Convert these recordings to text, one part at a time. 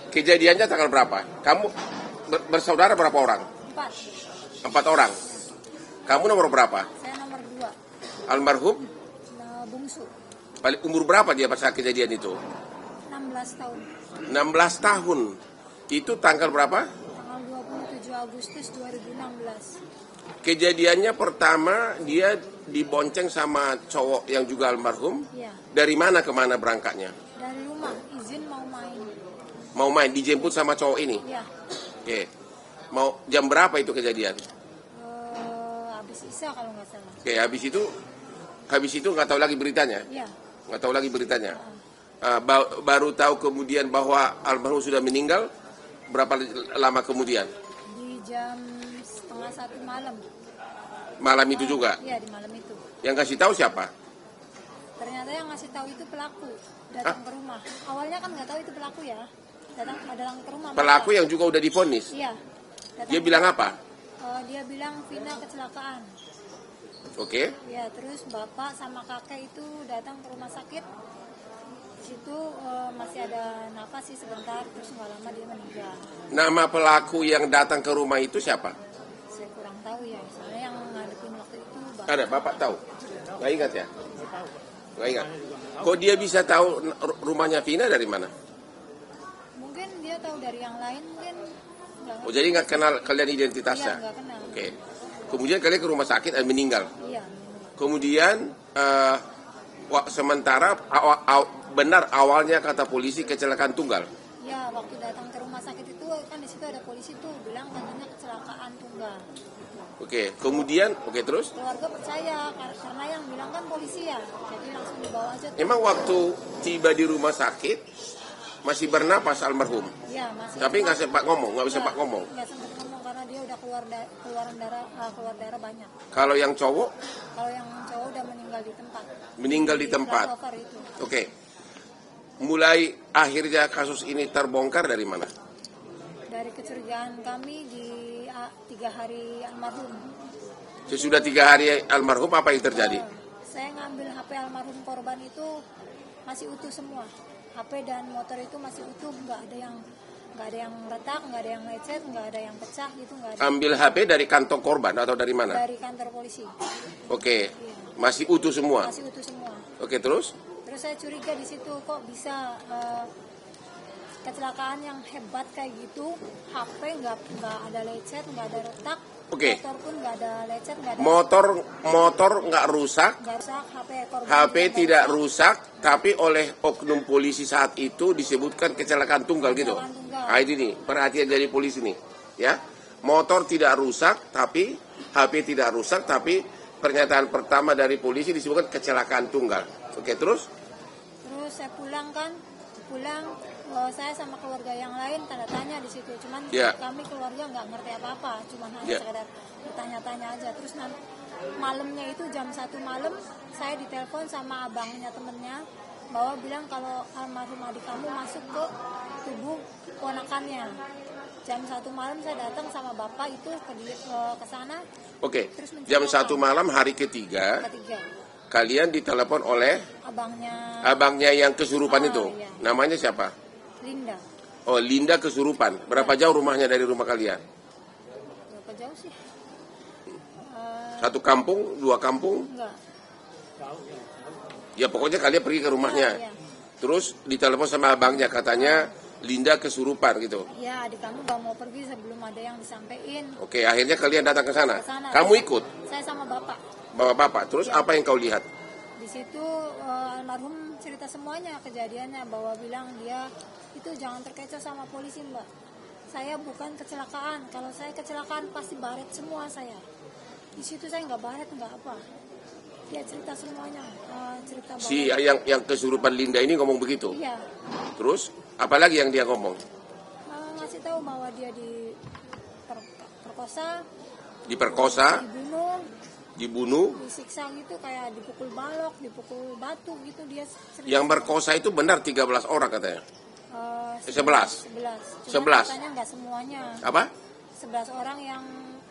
Kejadiannya tanggal berapa? Kamu bersaudara berapa orang? 4. 4 orang. Kamu nomor berapa? Saya nomor 2. Almarhum? Bungsu. Umur berapa dia pas kejadian itu? 16 tahun. 16 tahun. Itu tanggal berapa? Tanggal 27 Agustus 2016. Kejadiannya pertama dia dibonceng sama cowok yang juga almarhum. Iya. Dari mana ke mana berangkatnya? Dari rumah, izin mau main. Mau main, dijemput sama cowok ini? Iya. Oke. Mau jam berapa itu kejadian? Habis Isya kalau nggak salah. Oke, habis itu nggak tahu lagi beritanya? Iya. Nggak tahu lagi beritanya? Baru tahu kemudian bahwa almarhum sudah meninggal, berapa lama kemudian? Di jam setengah 1 malam. Malam itu juga? Iya, di malam itu. Yang kasih tahu siapa? Ternyata yang ngasih tahu itu pelaku datang ke rumah. Awalnya kan nggak tahu itu pelaku ya. Datang ke rumah. Pelaku yang juga udah divonis? Iya. Dia bilang apa? Dia bilang Vina kecelakaan. Oke. Ya, terus bapak sama kakek itu datang ke rumah sakit. Di situ masih ada napas sih sebentar, terus nggak lama dia meninggal. Nama pelaku yang datang ke rumah itu siapa? Saya kurang tahu ya, soalnya yang ngadepin waktu itu bapak. Ada, bapak tahu? Nggak ingat ya? Nggak ingat. Kok dia bisa tahu rumahnya Vina dari mana? Mungkin dia tahu dari yang lain, mungkin nggak. Oh, jadi nggak kenal kalian identitasnya? Iya, nggak kenal. Oke. Kemudian kalian ke rumah sakit dan meninggal. Iya. Kemudian sementara benar awalnya kata polisi kecelakaan tunggal. Ya, waktu datang ke rumah sakit itu kan di situ ada polisi tuh bilang katanya kecelakaan tunggal. Oke. Kemudian terus? Keluarga percaya karena yang bilang kan polisi ya, jadi langsung dibawa aja. Emang waktu tiba di rumah sakit masih bernapas almarhum? Iya, masih. Tapi nggak sempat ngomong, nggak bisa sempat ngomong. Nggak sempat ngomong karena dia udah keluar darah banyak. Kalau yang cowok? Kalau yang cowok udah meninggal di tempat. Meninggal di tempat. Itu. Oke. Mulai akhirnya kasus ini terbongkar dari mana? Dari kecurigaan kami di 3 hari almarhum. Sesudah 3 hari almarhum apa yang terjadi? Saya ngambil HP almarhum korban itu masih utuh semua. HP dan motor itu masih utuh, nggak ada yang retak, nggak ada yang lecet, nggak ada yang pecah gitu, nggak ada. Ambil HP dari kantong korban atau dari mana? Dari kantor polisi. Oke. Iya. Masih utuh semua. Masih utuh semua. Oke, terus? Terus saya curiga di situ kok bisa kecelakaan yang hebat kayak gitu, HP nggak ada lecet, nggak ada retak. Oke. Motor pun nggak ada lecet, nggak ada. Motor nggak rusak. Nggak rusak, korban HP juga tidak nggak rusak, tapi oleh oknum polisi saat itu disebutkan kecelakaan tunggal gitu. Kecelakaan tunggal. Nah, ini nih, perhatian dari polisi nih, ya. Motor tidak rusak, tapi HP tidak rusak, tapi pernyataan pertama dari polisi disebutkan kecelakaan tunggal. Oke, terus? Terus saya pulang, saya sama keluarga yang lain tanda tanya di situ. Cuman kami keluarga nggak ngerti apa-apa, cuman hanya sekedar bertanya-tanya aja. Terus malamnya itu jam 1 malam saya ditelepon sama abangnya temennya bahwa bilang kalau almarhum adik kamu masuk ke tubuh ponakannya. Jam 1 malam saya datang sama bapak itu ke sana. Oke. Jam 1 malam hari ketiga. Kalian ditelepon oleh abangnya yang kesurupan itu. Iya. Namanya siapa? Linda. Oh, Linda kesurupan. Berapa jauh rumahnya dari rumah kalian? Berapa jauh sih? 1 kampung, 2 kampung? Enggak. Ya pokoknya kalian pergi ke rumahnya. Iya. Terus ditelepon sama abangnya, katanya Linda kesurupan gitu. Ya, adik kamu gak mau pergi sebelum ada yang disampaikan. Oke, akhirnya kalian datang ke sana. Kamu ikut? Saya sama bapak. Bapak. Terus apa yang kau lihat? Di situ almarhum cerita semuanya kejadiannya, bahwa bilang dia itu jangan terkecoh sama polisi, Mbak. Saya bukan kecelakaan. Kalau saya kecelakaan pasti baret semua saya. Di situ saya nggak baret, nggak apa. Dia cerita semuanya. Cerita bahwa Si yang kesurupan Linda ini ngomong begitu? Iya. Terus apalagi yang dia ngomong? Ngasih tahu bahwa dia diperkosa, dibunuh, disiksa gitu, kayak dipukul balok, dipukul batu gitu. Dia cerita. Yang berkosa itu benar 13 orang katanya. 11. Cuman katanya nggak semuanya. Apa? 11 orang yang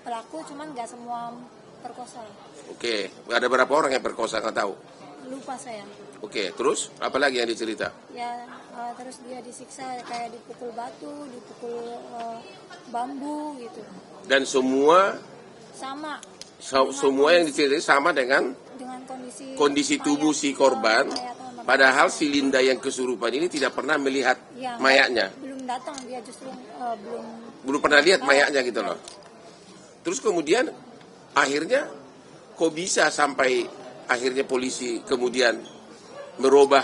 pelaku, cuman nggak semua perkosa. Oke, ada berapa orang yang perkosa nggak tahu? lupa saya. Oke, terus apa lagi yang dicerita? Ya, terus dia disiksa kayak dipukul batu, dipukul bambu gitu. Dan semua Sama. Semua yang diceritain sama dengan kondisi tubuh si korban. Padahal si Linda yang kesurupan ini tidak pernah melihat mayatnya. Belum datang, dia justru belum pernah lihat mayatnya gitu loh. Terus kemudian akhirnya kok bisa sampai akhirnya polisi kemudian merubah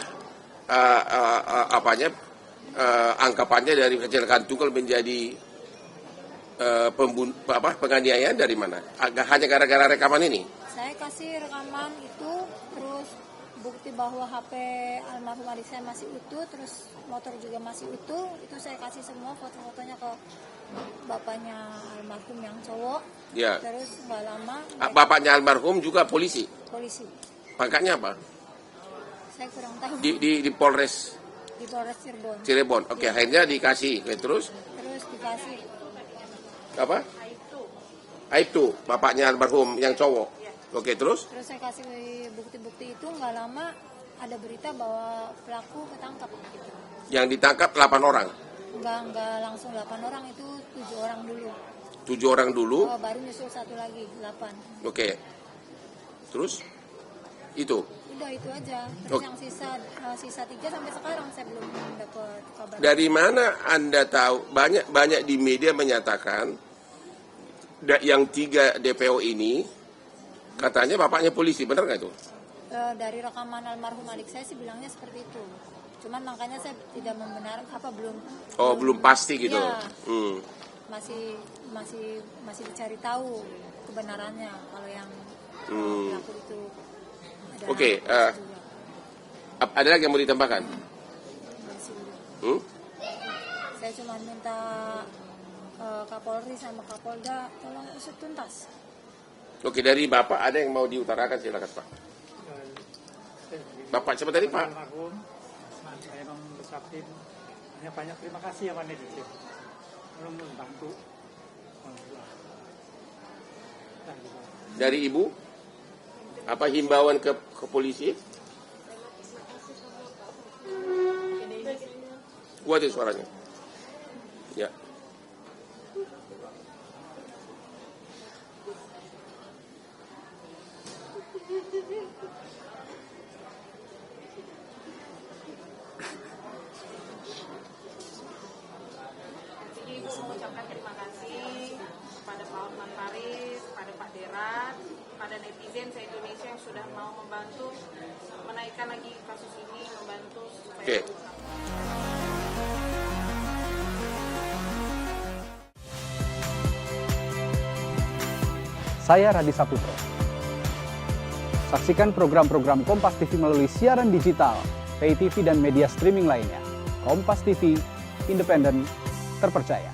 angkapannya dari kecelakaan tunggal menjadi penganiayaan dari mana? Hanya gara-gara rekaman ini? Saya kasih rekaman itu, terus bukti bahwa HP almarhum adik saya masih utuh, terus motor juga masih utuh. Itu saya kasih semua foto-fotonya ke bapaknya almarhum yang cowok. Ya. Terus nggak lama. Bapaknya almarhum juga polisi? Polisi. Pangkatnya apa? Saya kurang tahu. Di Polres? Di Polres Cirebon. Cirebon. Oke, akhirnya dikasih. Terus? Terus dikasih. Apa? Aibtu, bapaknya almarhum yang cowok. Oke, terus? Terus saya kasih bukti-bukti itu, nggak lama ada berita bahwa pelaku ketangkap. Yang ditangkap 8 orang? Enggak langsung 8 orang, itu 7 orang dulu. 7 orang dulu? Baru nyusul satu lagi, 8. Oke. Terus? Itu? Udah itu aja. Terus yang sisa 3 sampai sekarang saya belum dapat kabar. Dari mana Anda tahu? Banyak di media menyatakan yang 3 DPO ini katanya bapaknya polisi, benar nggak itu? Dari rekaman almarhum adik saya sih bilangnya seperti itu. Cuman makanya saya tidak membenarkan belum pasti gitu. Ya, masih dicari tahu kebenarannya kalau yang pelaku itu. Oke, ada lagi yang mau ditambahkan? Saya cuma minta Kapolri sama Kapolda tolong usut tuntas. Oke, dari Bapak ada yang mau diutarakan, silakan Pak. Bapak siapa tadi Pak? Saya membesarkan hanya banyak terima kasih ya Pak Nedi. Belum membantu. Dari Ibu? Apa himbauan ke polisi? Kuat itu suaranya. Ya. Mengucapkan terima kasih kepada Pak Hotman Paris, kepada Pak Derat, kepada netizen se-Indonesia yang sudah mau membantu menaikkan lagi kasus ini, membantu supaya Saya Radi Saputro. Saksikan program-program Kompas TV melalui siaran digital, pay TV dan media streaming lainnya. Kompas TV, independen, terpercaya.